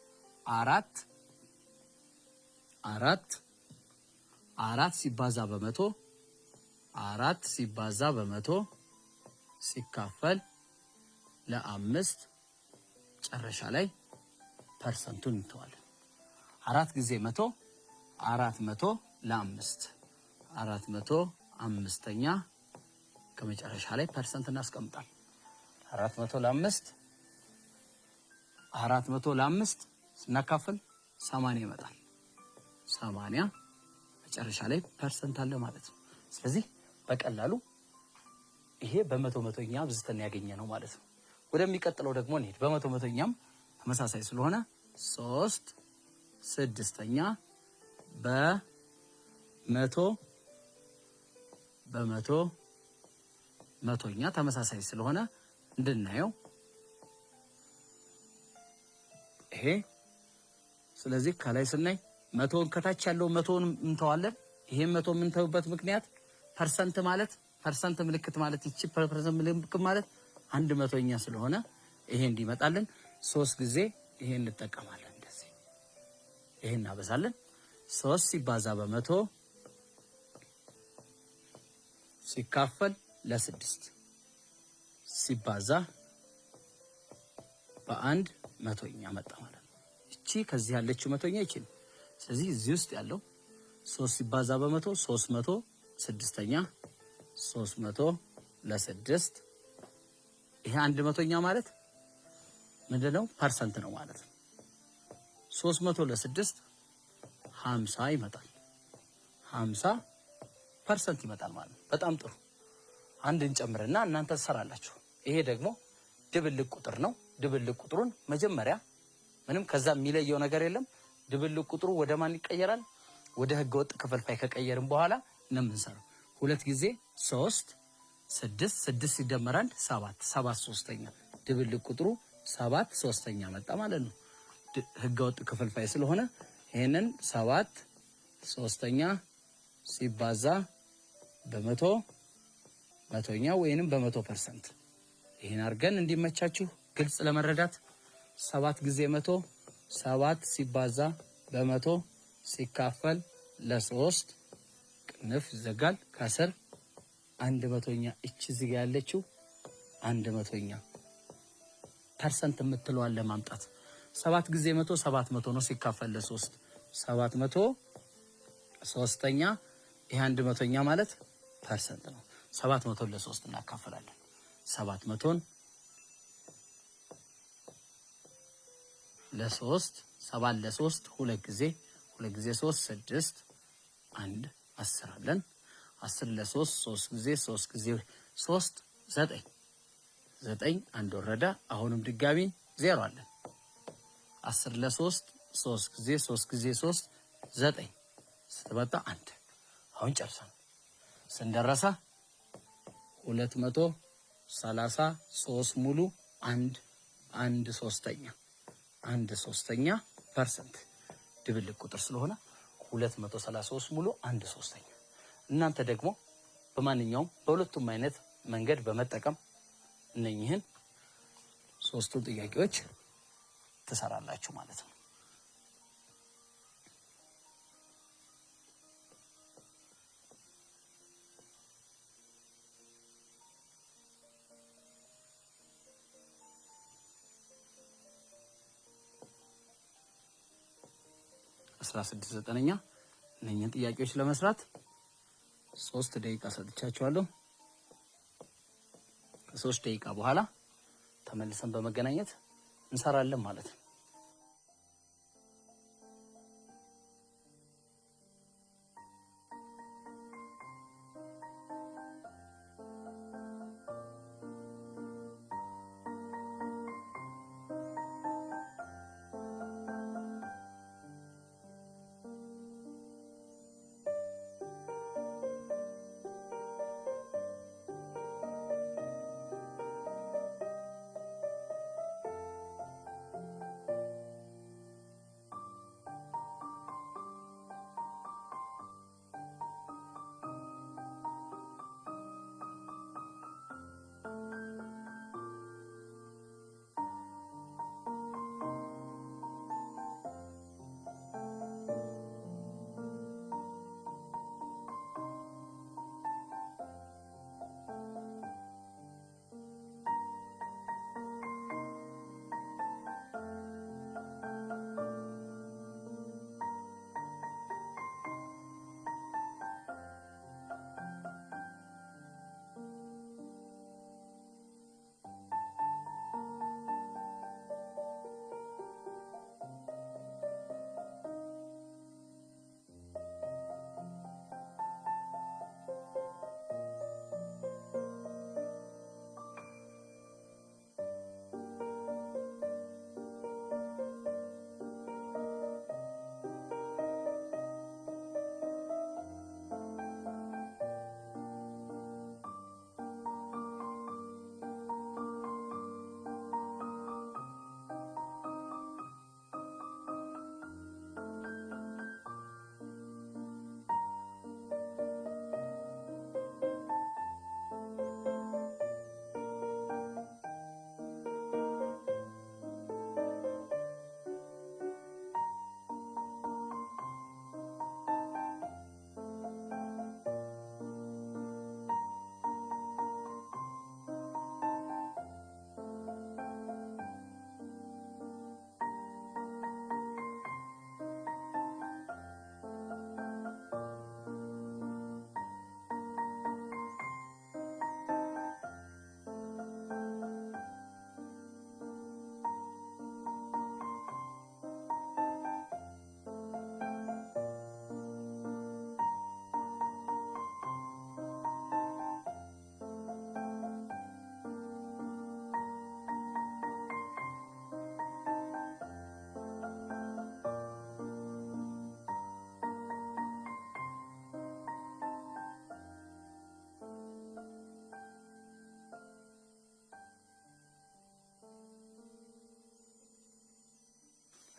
አራት ሲባዛ በመቶ 4 ሲባዛ በመቶ ሲካፈል ለ5 ጨረሻ ላይ ፐርሰንቱን እንተዋለን። 4 ጊዜ 100 400 ለ5 405ኛ ከመጨረሻ ላይ ፐርሰንት እናስቀምጣለን። 400 ለ5 ስናካፍል 80 ይመጣል። 80 መጨረሻ ላይ ፐርሰንት አለ ማለት ነው። ስለዚህ በቀላሉ ይሄ በ100ኛ አብዝተን ያገኘ ነው ማለት ነው። ወደሚቀጥለው ደግሞ እንሂድ። በ100ኛም ተመሳሳይ ስለሆነ 3/6 በመቶኛ ተመሳሳይ ስለሆነ እንድናየው ይሄ ስለዚህ ከላይ ስናይ መቶን ከታች ያለው መቶን እንተዋለን። ይሄን መቶ የምንተውበት ምክንያት ፐርሰንት ምልክት ማለት ይቺ ፐርሰንት ምልክት ማለት 100ኛ ስለሆነ ይሄ እንዲመጣልን 3 ጊዜ ይሄን እንጠቀማለን። እንደዚህ ይሄን እናበዛለን። 3 ሲባዛ በመቶ ሲካፈል ለ6 ሲባዛ በ1 መቶኛ መጣ ማለት ነው። እቺ ከዚህ ያለችው መቶኛ ይቺ ነው። ስለዚህ እዚህ ውስጥ ያለው 3 ሲባዛ በመቶ 306ኛ 300 ለ6 ይሄ 100ኛ ማለት ምንድነው? ፐርሰንት ነው ማለት ነው። 300 ለ6 50 ይመጣል። 50% ይመጣል ማለት ነው። በጣም ጥሩ። አንድ እንጨምርና እናንተ ትሰራላችሁ። ይሄ ደግሞ ድብልቅ ቁጥር ነው። ድብልቅ ቁጥሩን መጀመሪያ ምንም ከዛ የሚለየው ነገር የለም። ድብልቅ ቁጥሩ ወደ ማን ይቀየራል? ወደ ህገ ወጥ ክፍልፋይ ከቀየርን በኋላ ነው የምንሰራው። 2 ጊዜ 3 6 ሲደመር 1 7 7/3 ድብልቅ ቁጥሩ 7/3 መጣ ማለት ነው። ህገ ወጥ ክፍልፋይ ስለሆነ ይሄንን 7/3 ሲባዛ በመቶኛ ወይንም በ100% ይሄን አድርገን እንዲመቻችሁ ግልጽ ለመረዳት 7 ጊዜ 100 7 ሲባዛ በመቶ ሲካፈል ለ3 ቅንፍ ይዘጋል። ከስር 100ኛ እቺ እዚህ ጋር ያለችው 100ኛ ፐርሰንት የምትለዋን ለማምጣት 7 ጊዜ 100 700 ነው። ሲካፈል ለ3 700 ይሄ 100ኛ ማለት ፐርሰንት ነው። 700 ለ3 እናካፍላለን። 700 ለ3 7 ለ3 2 ጊዜ 3 6 1 10 አለን። 10 ለ3 3 ጊዜ 3 ጊዜ 3 9 አንድ ወረደ። አሁንም ድጋሚ 0 አለን። 10 ለ3 3 ጊዜ 3 ጊዜ 3 9 ስትመጣ 1 አሁን ጨርሰን ስንደረሰ 233 ሙሉ 1/3 ፐርሰንት ድብልቅ ቁጥር ስለሆነ 233 ሙሉ 1/3። እናንተ ደግሞ በማንኛውም በሁለቱም አይነት መንገድ በመጠቀም እነኚህን ሶስቱን ጥያቄዎች ትሰራላችሁ ማለት ነው። አስራ 16/9 እነኚህን ጥያቄዎች ለመስራት 3 ደቂቃ ሰጥቻችኋለሁ። ከ3 ደቂቃ በኋላ ተመልሰን በመገናኘት እንሰራለን ማለት ነው።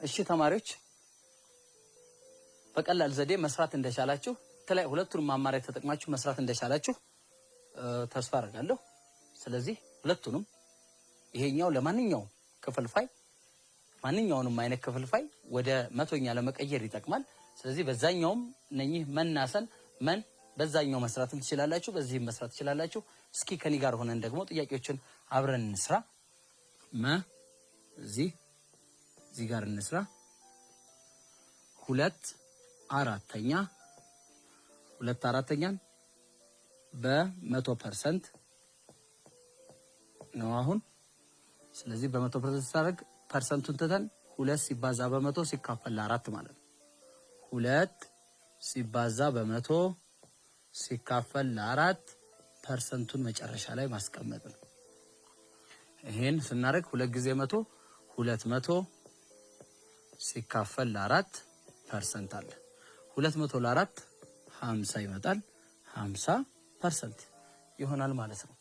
እሺ ተማሪዎች በቀላል ዘዴ መስራት እንደቻላችሁ ተላይ ሁለቱንም አማራጭ ተጠቅማችሁ መስራት እንደቻላችሁ ተስፋ አደርጋለሁ። ስለዚህ ሁለቱንም ይሄኛው ለማንኛውም ክፍልፋይ ማንኛውንም አይነት ክፍልፋይ ወደ መቶኛ ለመቀየር ይጠቅማል። ስለዚህ በዛኛውም እነኚህ መናሰን መን በዛኛው መስራትም ትችላላችሁ፣ በዚህም መስራት ትችላላችሁ። እስኪ ከኔ ጋር ሆነን ደግሞ ጥያቄዎችን አብረን እንስራ። እዚህ ጋር እንስራ። 2/4 2/4 በ100% ነው አሁን። ስለዚህ በ100% ሲታረግ ፐርሰንቱን ትተን 2 ሲባዛ በ100 ሲካፈል ለ4 ማለት ነው። 2 ሲባዛ በ100 ሲካፈል ለ4 ፐርሰንቱን መጨረሻ ላይ ማስቀመጥ ነው። ይሄን ስናደርግ 2 ጊዜ 100 200 ሲካፈል ለ4 ፐርሰንት አለ። 200 ለ4 50 ይመጣል። 50% ይሆናል ማለት ነው።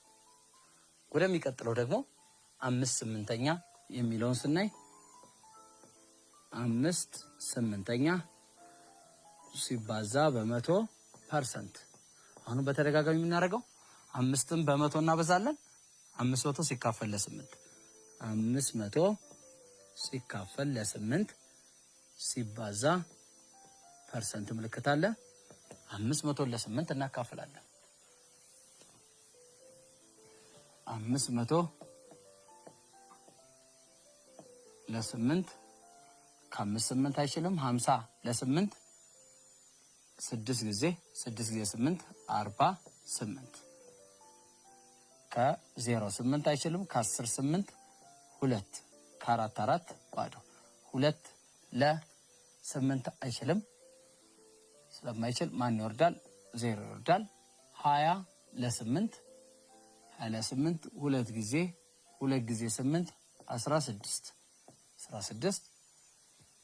ወደሚቀጥለው ደግሞ 5/8 የሚለውን ስናይ 5/8 ሲባዛ በ100%። አሁን በተደጋጋሚ የምናደርገው 5ን በ100 እናበዛለን። 500 ሲካፈል ለ8 500 ሲካፈል ለ8 ሲባዛ ፐርሰንት ምልክት አለ። 500 ለ8 እናካፍላለን። 500 ለ8 ከ5/8 አይችልም። 50 ለ8 6 ጊዜ 8 48 ከ0 አይችልም። ከ10 2 ከ4 4 ባዶ 2 ለ8 አይችልም። ስለማይችል ማን ይወርዳል? 0 ይወርዳል። 20 ለ8 2 ጊዜ 8 16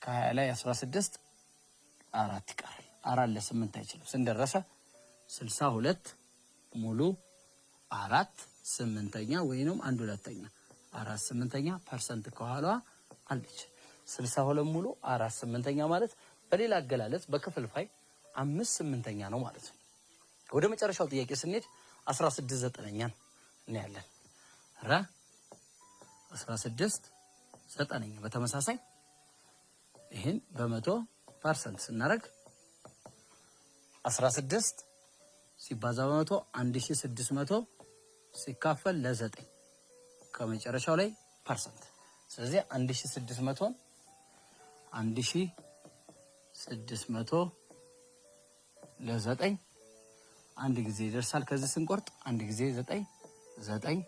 ከ20 ላይ 16 4 ይቀራል። 4 ለ8 አይችልም። ስንደረሰ 62 ሙሉ 4/8 ወይንም 1/2 4/8 ፐርሰንት ከኋላ አለች። 62 ሙሉ 4/8 ማለት በሌላ አገላለጽ በክፍልፋይ 5/8 ነው ማለት ነው። ወደ መጨረሻው ጥያቄ ስንሄድ 16/9 እናያለን። 16/9 በተመሳሳይ ይሄን በ100% ስናደርግ 16 ሲባዛ በ100 1600 ሲካፈል ለ9 ከመጨረሻው ላይ ፐርሰንት። ስለዚህ 1600 ለ9 አንድ ጊዜ ይደርሳል። ከዚህ ስንቆርጥ አንድ ጊዜ 9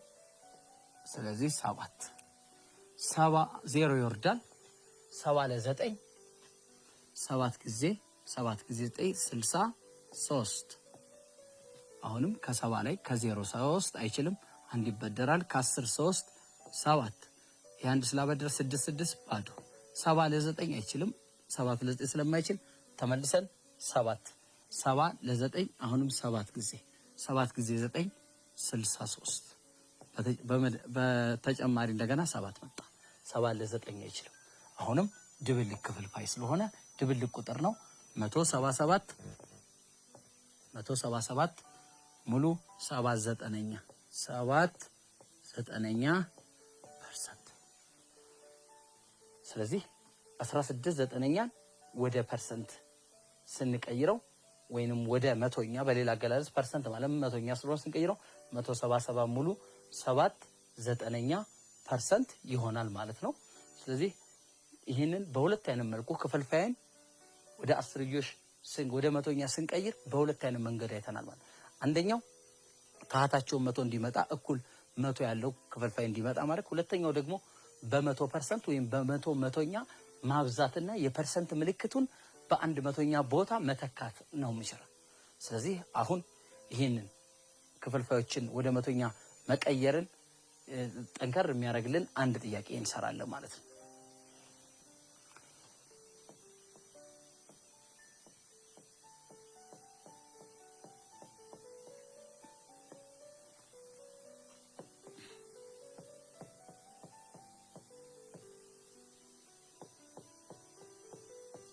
ስለዚህ 7 0 ይወርዳል። 7 ለ9 7 ጊዜ 9 63 አሁንም ከ7 ላይ ከ0 3 አይችልም። አንድ ይበደራል። ከ10 3 7 የአንድ ስላበደረ 6 ባዶ 7 ለ9 አይችልም። 7 ለ9 ስለማይችል ተመልሰን 7 ለ9 አሁንም 7 ጊዜ 9 63 በተጨማሪ እንደገና 7 መጣ። 7 ለ9 አይችልም። አሁንም ድብልቅ ክፍልፋይ ስለሆነ ድብልቅ ቁጥር ነው። 177 ሙሉ 7/9%። ስለዚህ 16/9 ወደ ፐርሰንት ስንቀይረው ወይንም ወደ መቶኛ በሌላ አገላለጽ ፐርሰንት ማለት መቶኛ ስለሆነ ስንቀይረው 177 ሙሉ 7/9% ይሆናል ማለት ነው። ስለዚህ ይህንን በሁለት አይነት መልኩ ክፍልፋይን ወደ አስርዮሽ ወደ መቶኛ ስንቀይር በሁለት አይነት መንገድ አይተናል ማለት። አንደኛው ታህታቸውን 100 እንዲመጣ እኩል 100 ያለው ክፍልፋይ እንዲመጣ ማለት፣ ሁለተኛው ደግሞ በ100% ወይም በ100ኛ ማብዛትና የፐርሰንት ምልክቱን በአንድ መቶኛ ቦታ መተካት ነው የሚችለው። ስለዚህ አሁን ይህንን ክፍልፋዮችን ወደ መቶኛ መቀየርን ጠንከር የሚያደርግልን አንድ ጥያቄ እንሰራለን ማለት ነው።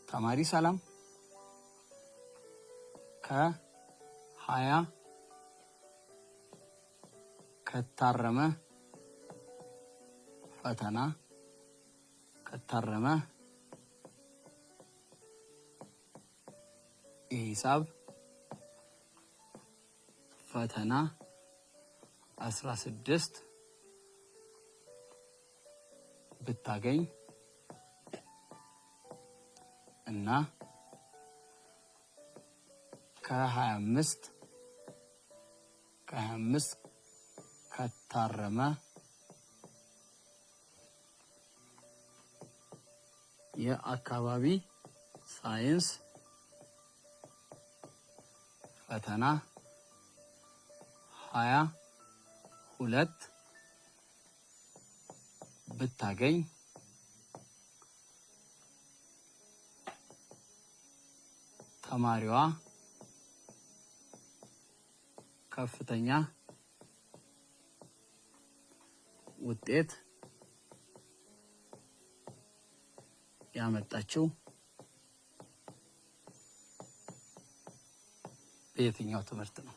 ተማሪ ሰላም ከ20 ከታረመ ፈተና ከታረመ የሂሳብ ፈተና 16 ብታገኝ እና ከ25 ከታረመ የአካባቢ ሳይንስ ፈተና 22 ብታገኝ ተማሪዋ ከፍተኛ ውጤት ያመጣችው በየትኛው ትምህርት ነው?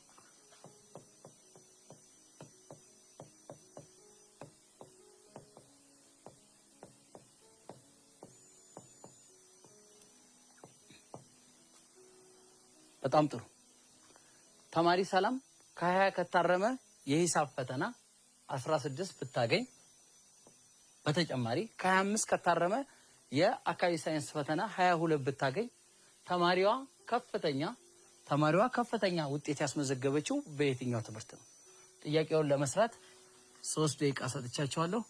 በጣም ጥሩ ተማሪ ሰላም ከ20 ከታረመ የሂሳብ ፈተና 16 ብታገኝ በተጨማሪ ከ25 ከታረመ የአካባቢ ሳይንስ ፈተና 22 ብታገኝ ተማሪዋ ከፍተኛ ውጤት ያስመዘገበችው በየትኛው ትምህርት ነው? ጥያቄውን ለመስራት 3 ደቂቃ ሰጥቻችኋለሁ።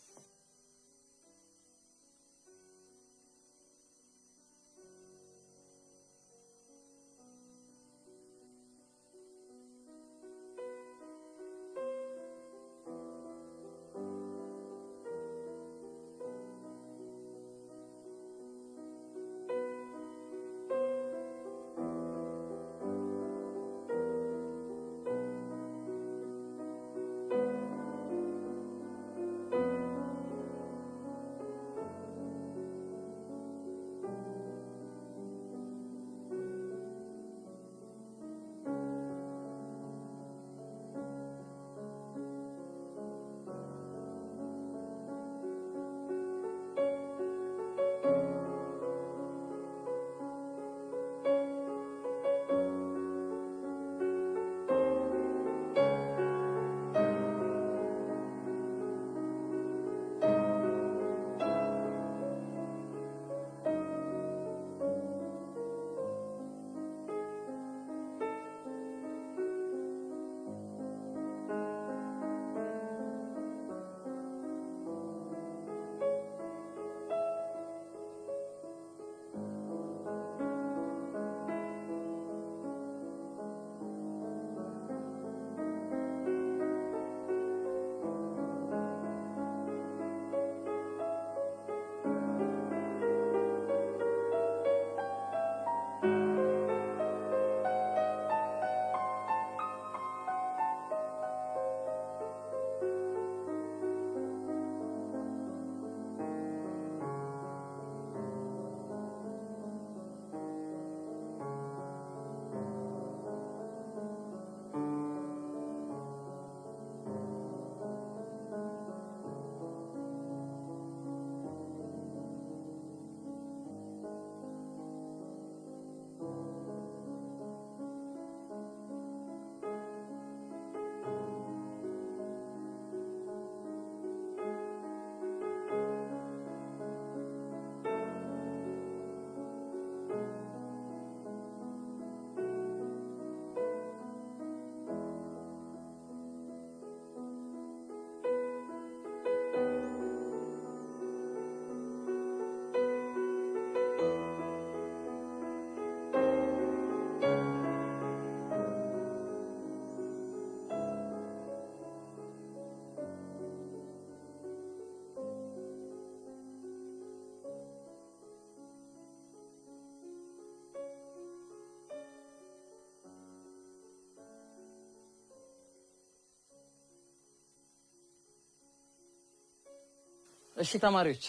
እሺ ተማሪዎች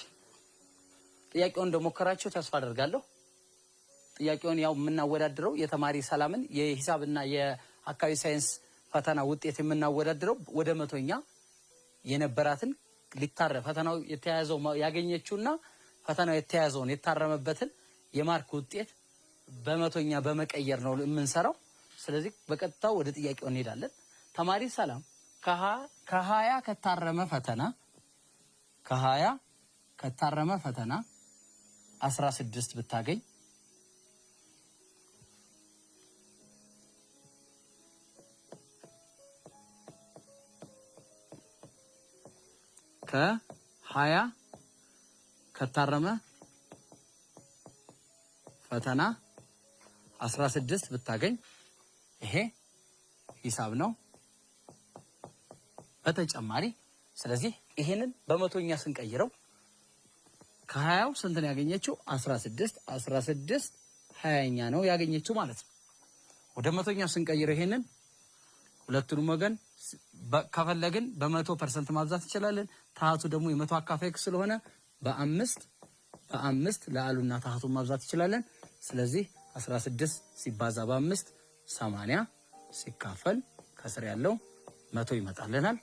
ጥያቄውን እንደሞከራችሁ ተስፋ አደርጋለሁ። ጥያቄውን ያው የምናወዳድረው የተማሪ ሰላምን የሂሳብና የአካባቢ ሳይንስ ፈተና ውጤት የምናወዳድረው ወደ መቶኛ የነበራትን ፈተናው የተያዘው ያገኘችውና ፈተናው የተያዘውን የታረመበትን የማርክ ውጤት በመቶኛ በመቀየር ነው የምንሰራው። ስለዚህ በቀጥታ ወደ ጥያቄው እንሄዳለን። ተማሪ ሰላም ከ20 ከታረመ ፈተና 16 ብታገኝ ከ20 ከታረመ ፈተና 16 ብታገኝ ይሄ ሂሳብ ነው። በተጨማሪ ስለዚህ ይሄንን በመቶኛ ስንቀይረው ከ20ው ስንት ነው ያገኘችው? 16 20ኛ ነው ያገኘችው ማለት ነው። ወደ መቶኛ ስንቀይረው ይሄንን ሁለቱንም ወገን ከፈለግን በ100% ማብዛት እንችላለን። ታሃቱ ደግሞ የመቶ አካፋይ ስለሆነ በ5 ለአሉና ታሃቱን ማብዛት እንችላለን። ስለዚህ 16 ሲባዛ በ5 80 ሲካፈል ከስር ያለው 100 ይመጣልናል።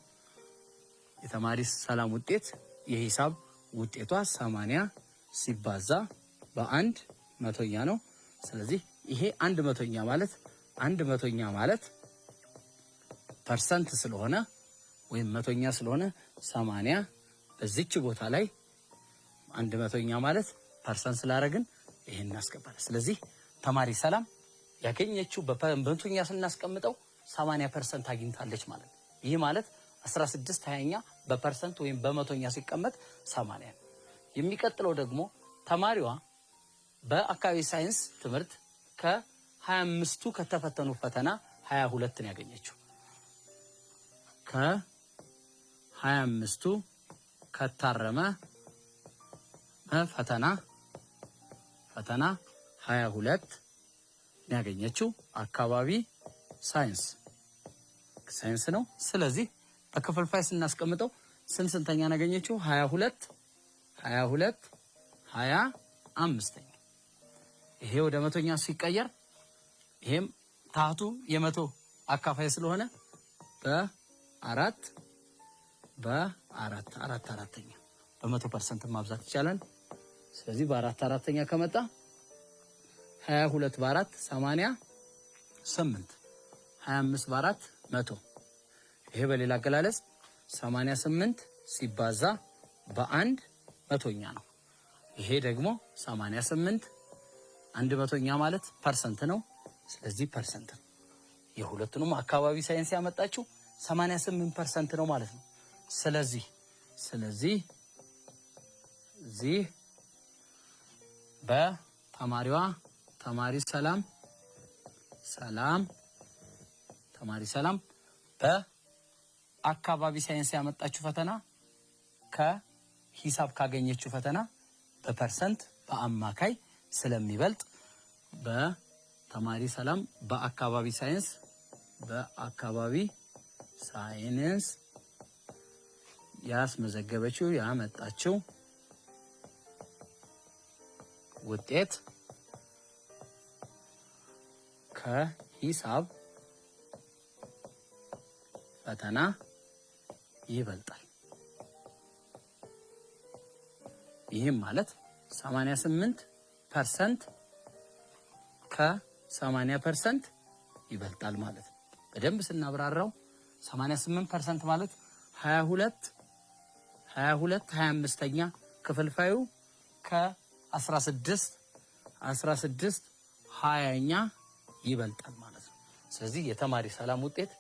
የተማሪ ሰላም ውጤት የሂሳብ ውጤቷ 80 ሲባዛ በ1 መቶኛ ነው። ስለዚህ ይሄ 1 መቶኛ ማለት ፐርሰንት ስለሆነ ወይም መቶኛ ስለሆነ 80 በዚች ቦታ ላይ 1 መቶኛ ማለት ፐርሰንት ስላደረግን ይሄን እናስቀምጣለን። ስለዚህ ተማሪ ሰላም ያገኘችው በመቶኛ ስናስቀምጠው 80% አግኝታለች ማለት ነው። ይህ ማለት 16 20ኛ በፐርሰንት ወይም በመቶኛ ሲቀመጥ 80 ነው። የሚቀጥለው ደግሞ ተማሪዋ በአካባቢ ሳይንስ ትምህርት ከ25ቱ ከተፈተኑ ፈተና 22 ነው ያገኘችው። ከ25ቱ ከታረመ ፈተና 22 ነው ያገኘችው። አካባቢ ሳይንስ ነው። ስለዚህ በክፍልፋይ ስናስቀምጠው ስንተኛ ነው ያገኘችው? 22 25ኛ። ይሄ ወደ መቶኛ ሲቀየር ይሄም ታህቱ የመቶ አካፋይ ስለሆነ በ4/4ኛ በ100% ማብዛት ይቻላል። ስለዚህ በ4/4ኛ ከመጣ 22 በ4 88 25 በ4 100። ይሄ በሌላ አገላለጽ 88 ሲባዛ በ1 መቶኛ ነው። ይሄ ደግሞ 88 1 መቶኛ ማለት ፐርሰንት ነው። ስለዚህ ፐርሰንት ነው። የሁለቱንም አካባቢ ሳይንስ ያመጣችው 88% ነው ማለት ነው። ስለዚህ እዚህ በተማሪዋ ተማሪ ሰላም በአካባቢ ሳይንስ ያመጣችው ፈተና ከሂሳብ ካገኘችው ፈተና በፐርሰንት በአማካይ ስለሚበልጥ በተማሪ ሰላም በአካባቢ ሳይንስ ያስመዘገበችው ያመጣችው ውጤት ከሂሳብ ፈተና ይበልጣል። ይህም ማለት 88% ከ80% ይበልጣል ማለት ነው። በደንብ ስናብራራው 88% ማለት 22 25ኛ ክፍልፋዩ ከ16 20ኛ ይበልጣል ማለት ነው። ስለዚህ የተማሪ ሰላም ውጤት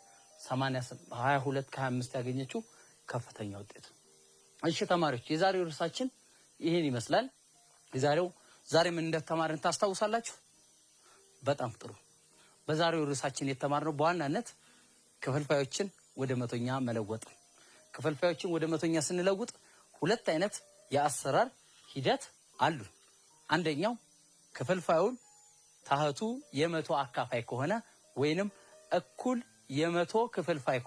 22 ከ25 ያገኘችው ከፍተኛ ውጤት ነው። እሺ ተማሪዎች የዛሬው ርዕሳችን ይሄን ይመስላል። ዛሬ ምን እንደተማርን ታስታውሳላችሁ? በጣም ጥሩ። በዛሬው ርዕሳችን የተማርነው በዋናነት ክፍልፋዮችን ወደ መቶኛ መለወጥ። ክፍልፋዮችን ወደ መቶኛ ስንለውጥ ሁለት አይነት የአሰራር ሂደት አሉ። አንደኛው ክፍልፋዩን ታህቱ የመቶ አካፋይ ከሆነ ወይንም እኩል የመቶ ክፍልፋይ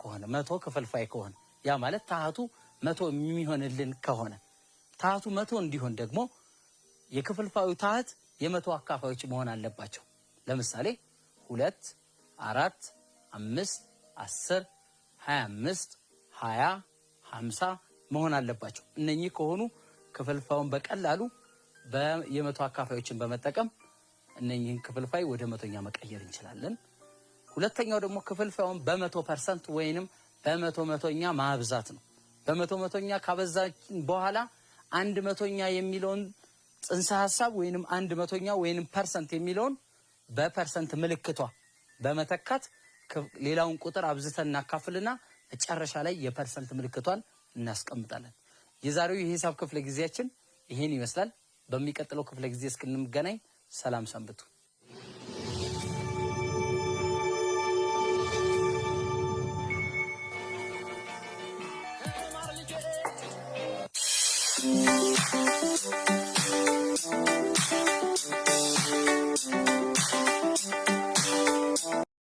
ከሆነ ያ ማለት ታህቱ 100 የሚሆንልን ከሆነ ታህቱ 100 እንዲሆን ደግሞ የክፍልፋዩ ታህት የመቶ አካፋዮች መሆን አለባቸው። ለምሳሌ 2 4 5 10 25 20 50 መሆን አለባቸው። እነኚህ ከሆኑ ክፍልፋዩን በቀላሉ የመቶ አካፋዮችን በመጠቀም እነኚህን ክፍልፋይ ወደ መቶኛ መቀየር እንችላለን። ሁለተኛው ደግሞ ክፍልፋዩን በ100% ወይንም በ100ኛ ማብዛት ነው። በ100ኛ ካበዛን በኋላ 100ኛ የሚለውን ጽንሰ ሐሳብ ወይንም 100ኛ ወይንም ፐርሰንት የሚለውን በፐርሰንት ምልክቷ በመተካት ሌላውን ቁጥር አብዝተን እናካፍልና መጨረሻ ላይ የፐርሰንት ምልክቷን እናስቀምጣለን። የዛሬው የሂሳብ ክፍለ ጊዜያችን ይሄን ይመስላል። በሚቀጥለው ክፍለ ጊዜ እስክንገናኝ ሰላም ሰንብቱ።